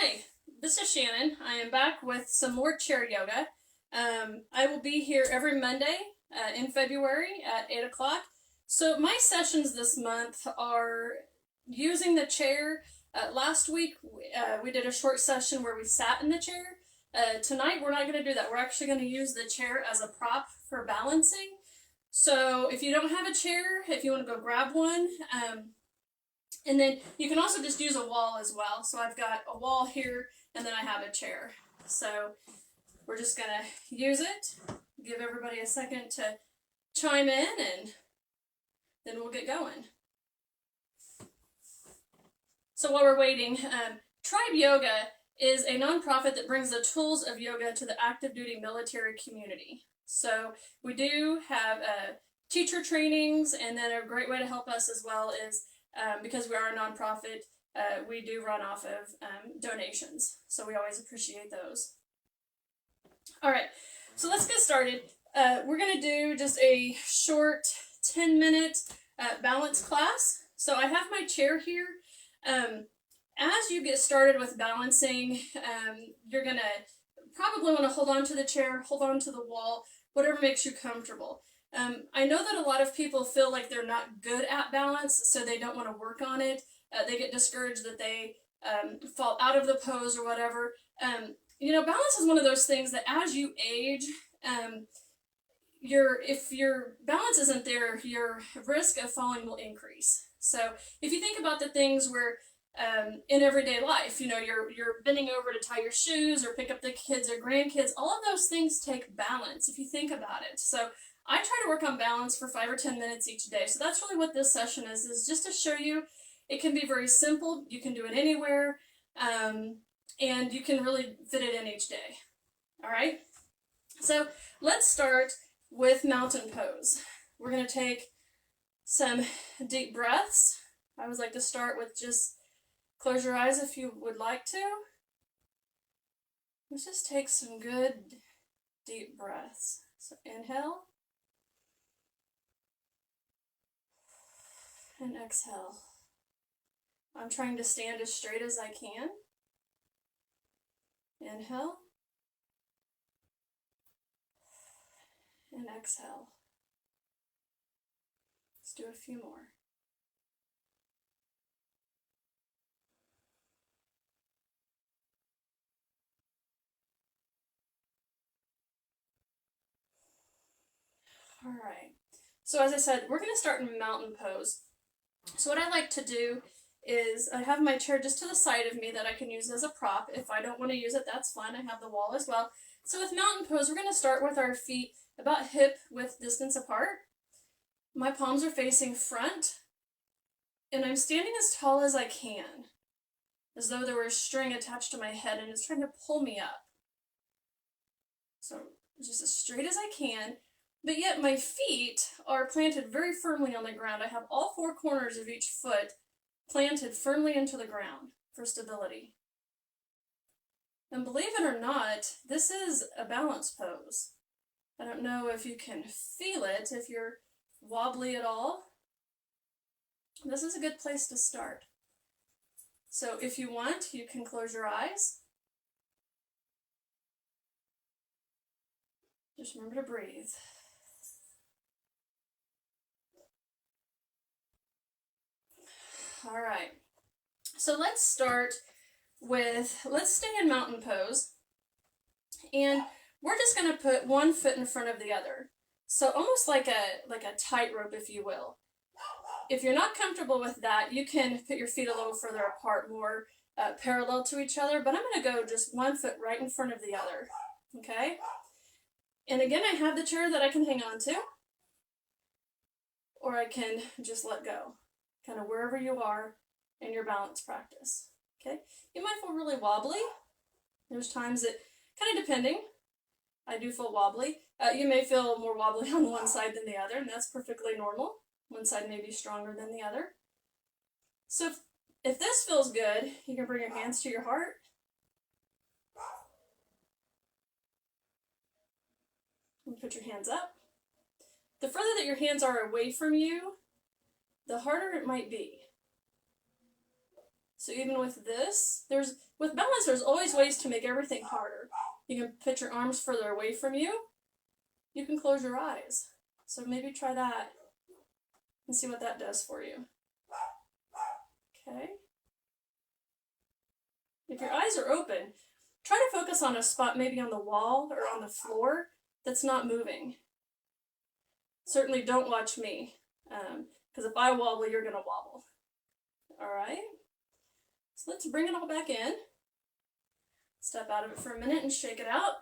Hi, this is Shannon. I am back with some more chair yoga. I will be here every Monday in February at 8 o'clock. So my sessions this month are using the chair. Last week we did a short session where we sat in the chair. Tonight we're not going to do that. We're actually going to use the chair as a prop for balancing. So if you don't have a chair, if you want to go grab one, and then you can also just use a wall as well. So I've got a wall here and then I have a chair. So we're just going to use it, give everybody a second to chime in, and then we'll get going. So while we're waiting, Tribe Yoga is a nonprofit that brings the tools of yoga to the active duty military community. So we do have teacher trainings, and then a great way to help us as well is because we are a nonprofit, we do run off of donations. So we always appreciate those. All right, so let's get started. We're going to do just a short 10-minute balance class. So I have my chair here. As you get started with balancing, you're going to probably want to hold on to the chair, hold on to the wall, whatever makes you comfortable. I know that a lot of people feel like they're not good at balance, so they don't want to work on it. They get discouraged that they fall out of the pose or whatever. Balance is one of those things that as you age, if your balance isn't there, your risk of falling will increase. So if you think about the things where in everyday life, you're bending over to tie your shoes or pick up the kids or grandkids, all of those things take balance if you think about it. So I try to work on balance for 5 or 10 minutes each day. So that's really what this session is just to show you it can be very simple. You can do it anywhere, and you can really fit it in each day. All right? So let's start with mountain pose. We're going to take some deep breaths. I always like to start with just close your eyes if you would like to. Let's just take some good deep breaths. So inhale. And exhale. I'm trying to stand as straight as I can. Inhale. And exhale. Let's do a few more. All right. So as I said, we're going to start in mountain pose. So what I like to do is I have my chair just to the side of me that I can use as a prop. If I don't want to use it, that's fine. I have the wall as well. So with mountain pose, we're going to start with our feet about hip width distance apart. My palms are facing front, and I'm standing as tall as I can, as though there were a string attached to my head and it's trying to pull me up. So just as straight as I can. But yet my feet are planted very firmly on the ground. I have all 4 corners of each foot planted firmly into the ground for stability. And believe it or not, this is a balance pose. I don't know if you can feel it, if you're wobbly at all. This is a good place to start. So if you want, you can close your eyes. Just remember to breathe. All right, so let's start with, let's stay in mountain pose, and we're just going to put one foot in front of the other. So almost like a tightrope, if you will. If you're not comfortable with that, you can put your feet a little further apart, more parallel to each other, but I'm going to go just one foot right in front of the other, okay? And again, I have the chair that I can hang on to, or I can just let go. Kind of wherever you are in your balance practice, okay? You might feel really wobbly. There's times that, kind of depending, I do feel wobbly. You may feel more wobbly on one side than the other, and that's perfectly normal. One side may be stronger than the other. So if this feels good, you can bring your hands to your heart. And put your hands up. The further that your hands are away from you, the harder it might be. So even with this, with balance, there's always ways to make everything harder. You can put your arms further away from you. You can close your eyes. So maybe try that and see what that does for you. Okay. If your eyes are open, try to focus on a spot maybe on the wall or on the floor that's not moving. Certainly don't watch me, because if I wobble, you're going to wobble. All right? So let's bring it all back in. Step out of it for a minute and shake it out.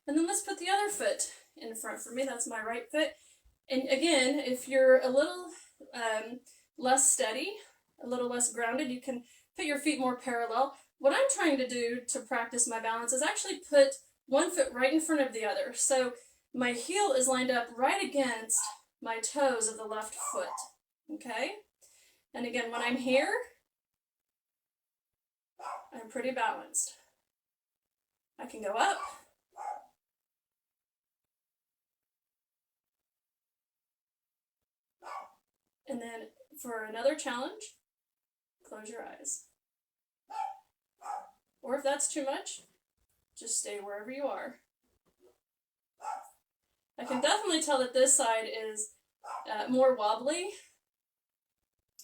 And then let's put the other foot in front for me. That's my right foot. And again, if you're a little less steady, a little less grounded, you can put your feet more parallel. What I'm trying to do to practice my balance is actually put one foot right in front of the other. So my heel is lined up right against my toes of the left foot. Okay? And again, when I'm here, I'm pretty balanced. I can go up. And then for another challenge, close your eyes. Or if that's too much, just stay wherever you are. I can definitely tell that this side is more wobbly.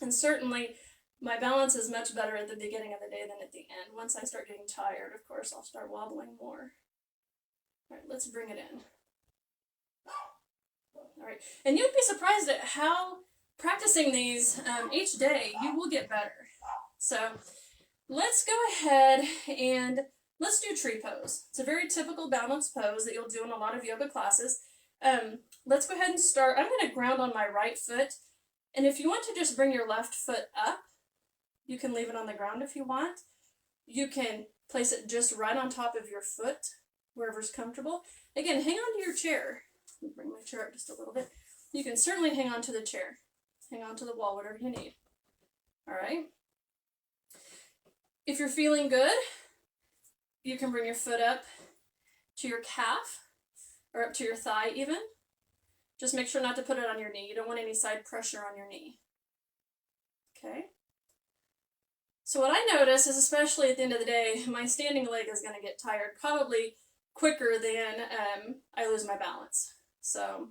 And certainly my balance is much better at the beginning of the day than at the end. Once I start getting tired, of course, I'll start wobbling more. All right, let's bring it in. All right, and you'd be surprised at how practicing these each day, you will get better. So let's go ahead and let's do tree pose. It's a very typical balance pose that you'll do in a lot of yoga classes. Let's go ahead and start. I'm going to ground on my right foot. And if you want to just bring your left foot up, you can leave it on the ground if you want. You can place it just right on top of your foot, wherever's comfortable. Again, hang on to your chair. Let me bring my chair up just a little bit. You can certainly hang on to the chair. Hang on to the wall, whatever you need. All right? If you're feeling good, you can bring your foot up to your calf or up to your thigh even. Just make sure not to put it on your knee. You don't want any side pressure on your knee. Okay? So what I notice is, especially at the end of the day, my standing leg is going to get tired probably quicker than I lose my balance. So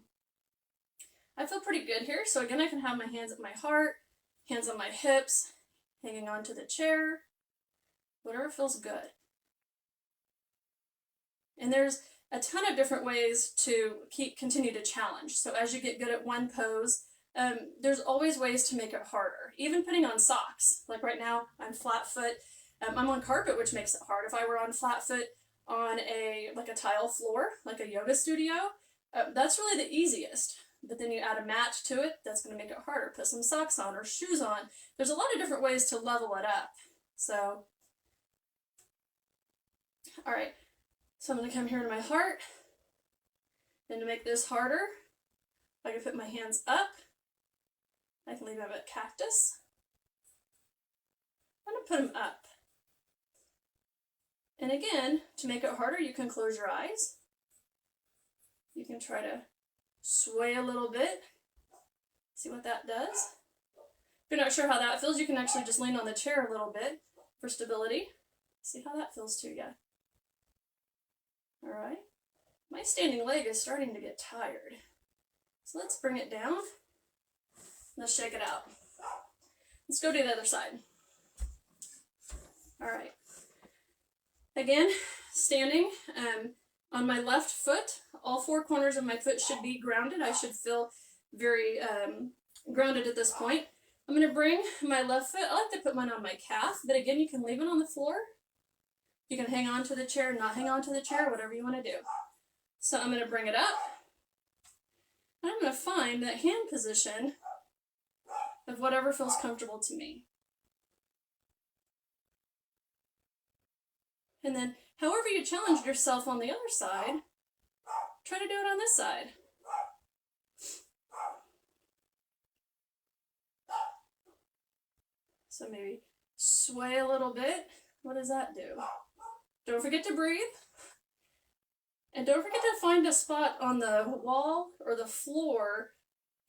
I feel pretty good here. So again, I can have my hands at my heart, hands on my hips, hanging onto the chair, whatever feels good. And there's a ton of different ways to continue to challenge. So as you get good at one pose, there's always ways to make it harder. Even putting on socks. Like right now, I'm flat foot. I'm on carpet, which makes it hard. If I were on flat foot on a tile floor, like a yoga studio, that's really the easiest. But then you add a mat to it, that's going to make it harder. Put some socks on or shoes on. There's a lot of different ways to level it up. So, all right. So I'm going to come here to my heart. And to make this harder, I can put my hands up. I can leave them at cactus. I'm going to put them up. And again, to make it harder, you can close your eyes. You can try to sway a little bit. See what that does. If you're not sure how that feels, you can actually just lean on the chair a little bit for stability. See how that feels to you. All right. My standing leg is starting to get tired. So let's bring it down. Let's shake it out. Let's go to the other side. All right. Again, standing on my left foot, all four corners of my foot should be grounded. I should feel very grounded at this point. I'm going to bring my left foot. I like to put mine on my calf, but again, you can leave it on the floor. You can hang on to the chair, not hang on to the chair, whatever you want to do. So I'm going to bring it up. And I'm going to find that hand position of whatever feels comfortable to me. And then, however you challenge yourself on the other side, try to do it on this side. So maybe sway a little bit. What does that do? Don't forget to breathe. And don't forget to find a spot on the wall or the floor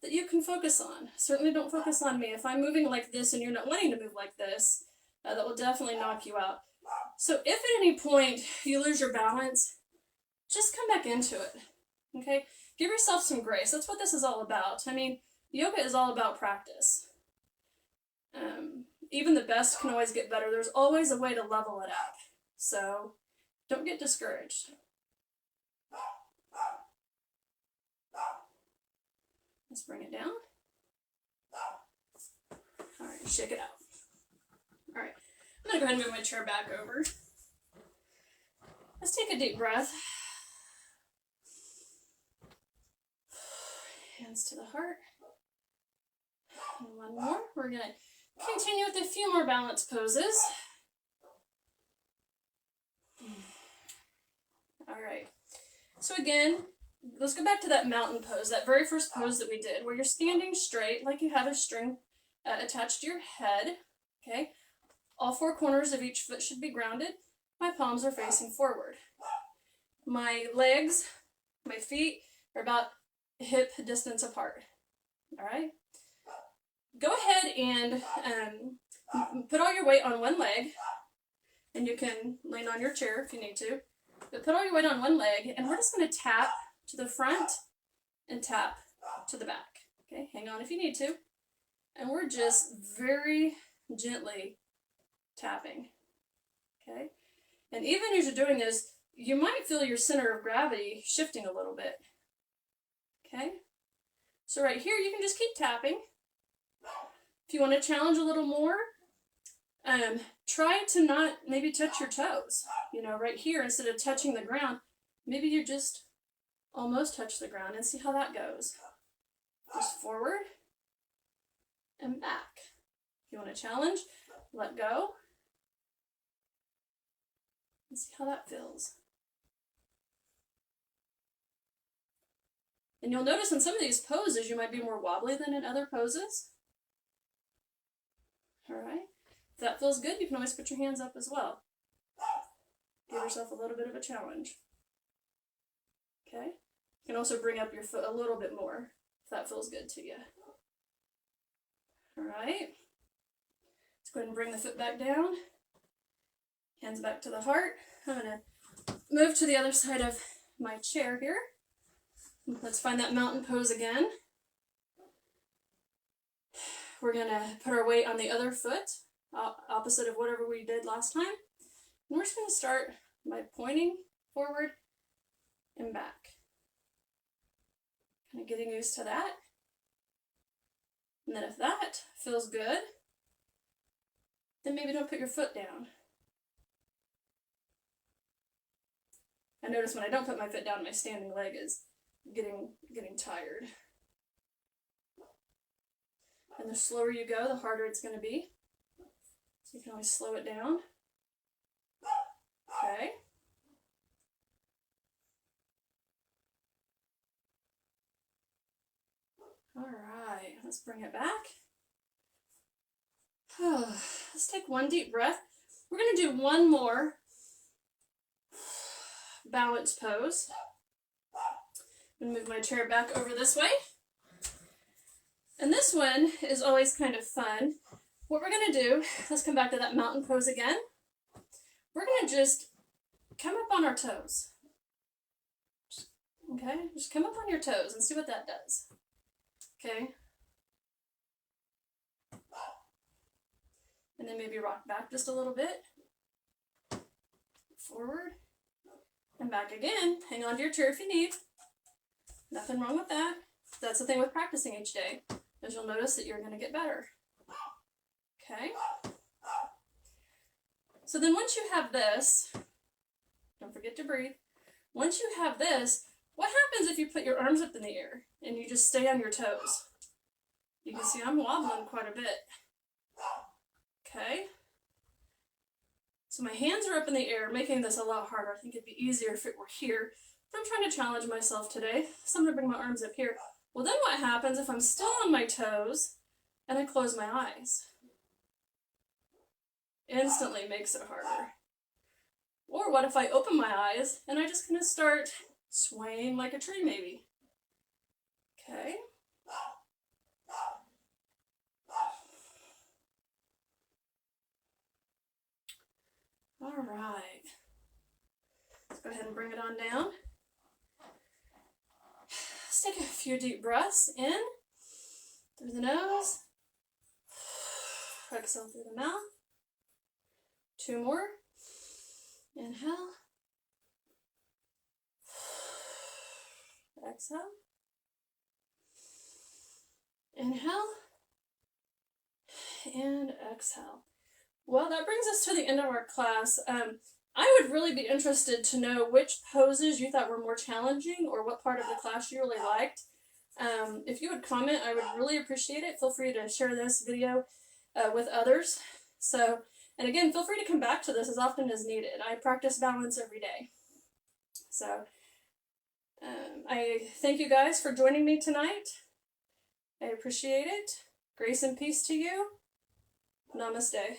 that you can focus on. Certainly don't focus on me. If I'm moving like this and you're not wanting to move like this, that will definitely knock you out. So if at any point you lose your balance, just come back into it, okay? Give yourself some grace. That's what this is all about. I mean, yoga is all about practice. Even the best can always get better. There's always a way to level it up. So don't get discouraged. Let's bring it down. All right, shake it out. All right, I'm gonna go ahead and move my chair back over. Let's take a deep breath. Hands to the heart. And one more. We're gonna continue with a few more balance poses. All right. So again, let's go back to that mountain pose, that very first pose that we did, where you're standing straight like you have a string attached to your head, okay? All four corners of each foot should be grounded. My palms are facing forward. My legs, my feet are about hip distance apart, all right? Go ahead and put all your weight on one leg, and you can lean on your chair if you need to, but put all your weight on one leg, and we're just going to tap to the front and tap to the back. Okay, hang on if you need to. And we're just very gently tapping. Okay, and even as you're doing this, you might feel your center of gravity shifting a little bit. Okay, so right here you can just keep tapping. If you want to challenge a little more, try to not maybe touch your toes. You know, right here, instead of touching the ground, maybe you just almost touch the ground and see how that goes. Just forward and back. If you want to challenge, let go and see how that feels. And you'll notice in some of these poses you might be more wobbly than in other poses. All right. If that feels good, you can always put your hands up as well. Give yourself a little bit of a challenge. Okay? You can also bring up your foot a little bit more if that feels good to you. All right. Let's go ahead and bring the foot back down. Hands back to the heart. I'm going to move to the other side of my chair here. Let's find that mountain pose again. We're going to put our weight on the other foot, opposite of whatever we did last time. And we're just going to start by pointing forward and back. Kind of getting used to that. And then if that feels good, then maybe don't put your foot down. I notice when I don't put my foot down, my standing leg is getting tired. And the slower you go, the harder it's going to be. So you can always slow it down. Okay. All right, let's bring it back. Let's take one deep breath. We're going to do one more balance pose. I'm going to move my chair back over this way. And this one is always kind of fun. What we're going to do, let's come back to that mountain pose again. We're going to just come up on our toes. Okay, just come up on your toes and see what that does. Okay. And then maybe rock back just a little bit. Forward. And back again. Hang on to your chair if you need. Nothing wrong with that. That's the thing with practicing each day, is you'll notice that you're going to get better. Okay? So then once you have this, don't forget to breathe. Once you have this, what happens if you put your arms up in the air and you just stay on your toes? You can see I'm wobbling quite a bit. Okay? So my hands are up in the air, making this a lot harder. I think it'd be easier if it were here. But I'm trying to challenge myself today, so I'm going to bring my arms up here. Well, then what happens if I'm still on my toes and I close my eyes? Instantly makes it harder. Or what if I open my eyes and I just kind of start swaying like a tree maybe? Okay. All right. Let's go ahead and bring it on down. Let's take a few deep breaths in through the nose. Exhale through the mouth. 2 more. Inhale. Exhale. Inhale. And exhale. Well, that brings us to the end of our class. I would really be interested to know which poses you thought were more challenging or what part of the class you really liked. If you would comment, I would really appreciate it. Feel free to share this video with others. So, and again, feel free to come back to this as often as needed. I practice balance every day. So, I thank you guys for joining me tonight. I appreciate it. Grace and peace to you. Namaste.